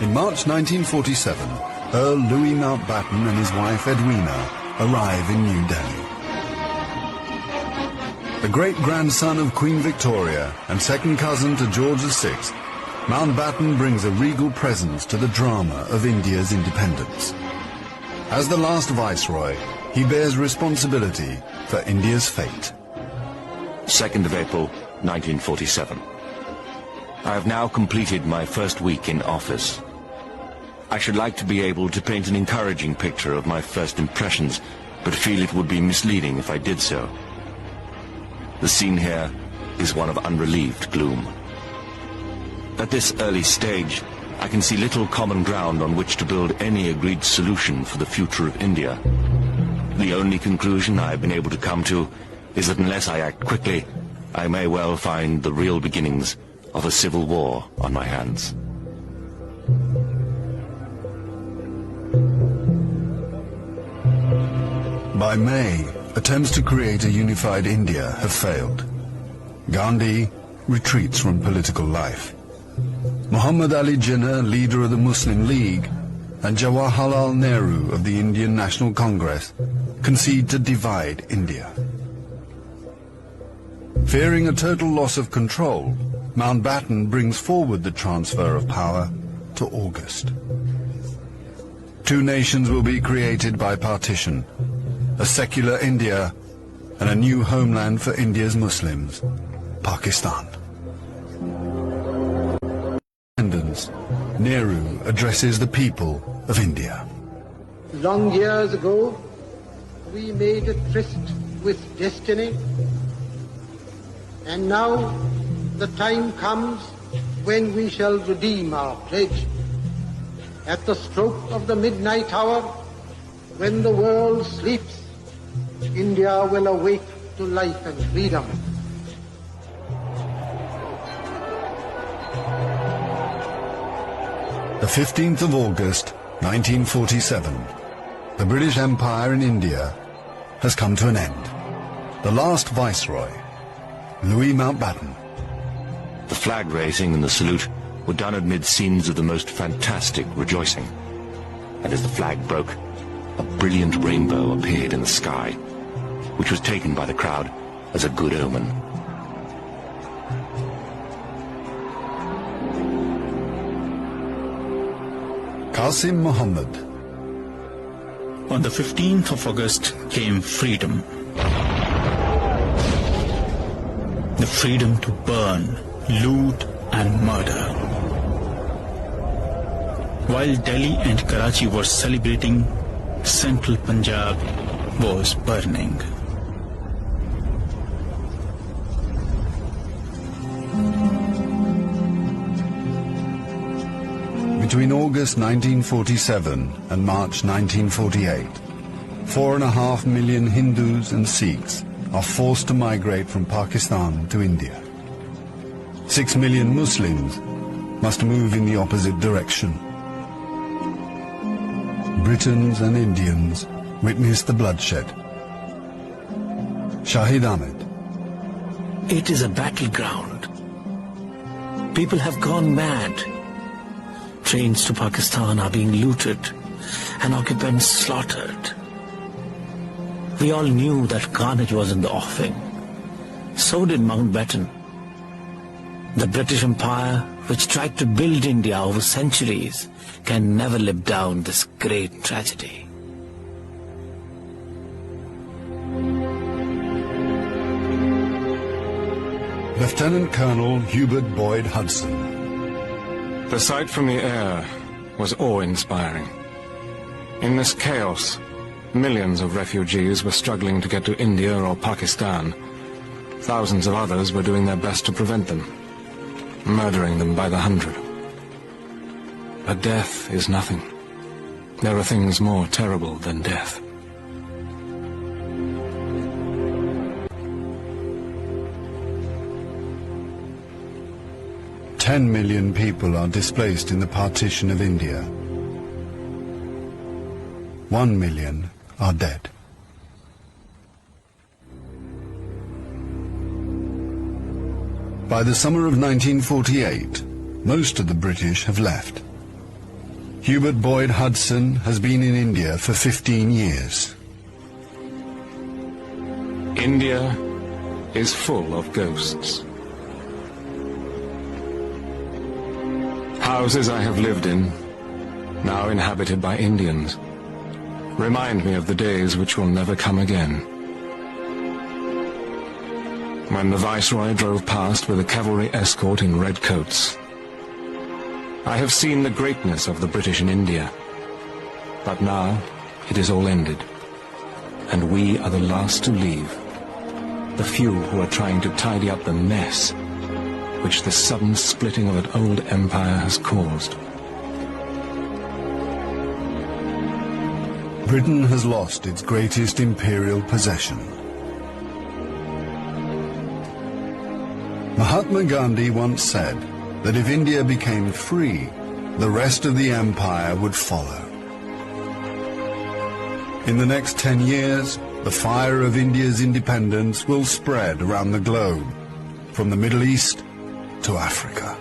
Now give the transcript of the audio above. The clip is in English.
In March 1947, Earl Louis Mountbatten and his wife Edwina arrive in New Delhi. The great-grandson of Queen Victoria and second cousin to George VI, Mountbatten brings a regal presence to the drama of India's independence. As the last viceroy, he bears responsibility for India's fate. 2nd of April, 1947. I have now completed my first week in office. I should like to be able to paint an encouraging picture of my first impressions, but feel it would be misleading if I did so. The scene here is one of unrelieved gloom. At this early stage, I can see little common ground on which to build any agreed solution for the future of India. The only conclusion I have been able to come to is that unless I act quickly, I may well find the real beginnings of a civil war on my hands. By May, attempts to create a unified India have failed. Gandhi retreats from political life. Muhammad Ali Jinnah, leader of the Muslim League, and Jawaharlal Nehru of the Indian National Congress concede to divide India. Fearing a total loss of control, Mountbatten brings forward the transfer of power to August. Two nations will be created by partition, a secular India and a new homeland for India's Muslims, Pakistan. Nehru addresses the people of India. Long years ago, we made a tryst with destiny, and now the time comes when we shall redeem our pledge. At the stroke of the midnight hour, when the world sleeps, India will awake to life and freedom. The 15th of August, 1947, the British Empire in India has come to an end. The last viceroy, Louis Mountbatten. The flag raising and the salute were done amid scenes of the most fantastic rejoicing. And as the flag broke, a brilliant rainbow appeared in the sky, which was taken by the crowd as a good omen. Qasim Muhammad. On the 15th of August came freedom. The freedom to burn, loot and murder. While Delhi and Karachi were celebrating, central Punjab was burning. Between August 1947 and March 1948, 4.5 million Hindus and Sikhs are forced to migrate from Pakistan to India. 6 million Muslims must move in the opposite direction. Britons and Indians witness the bloodshed. Shahid Ahmed. It is a battleground. People have gone mad. Trains to Pakistan are being looted and occupants slaughtered. We all knew that carnage was in the offing. So did Mountbatten. The British Empire, which tried to build India over centuries, can never live down this great tragedy. Lieutenant Colonel Hubert Boyd Hudson. The sight from the air was awe-inspiring. In this chaos, millions of refugees were struggling to get to India or Pakistan. Thousands of others were doing their best to prevent them, murdering them by the hundred. But death is nothing. There are things more terrible than death. "10 million people are displaced in the partition of India. 1 million are dead." By the summer of 1948, most of the British have left. Hubert Boyd Hudson has been in India for 15 years. India is full of ghosts. Houses I have lived in, now inhabited by Indians, remind me of the days which will never come again. When the Viceroy drove past with a cavalry escort in red coats, I have seen the greatness of the British in India, but now it is all ended, and we are the last to leave, the few who are trying to tidy up the mess which the sudden splitting of an old empire has caused. Britain has lost its greatest imperial possession. Mahatma Gandhi once said that if India became free, the rest of the empire would follow. In the next 10 years, the fire of India's independence will spread around the globe, from the Middle East to Africa.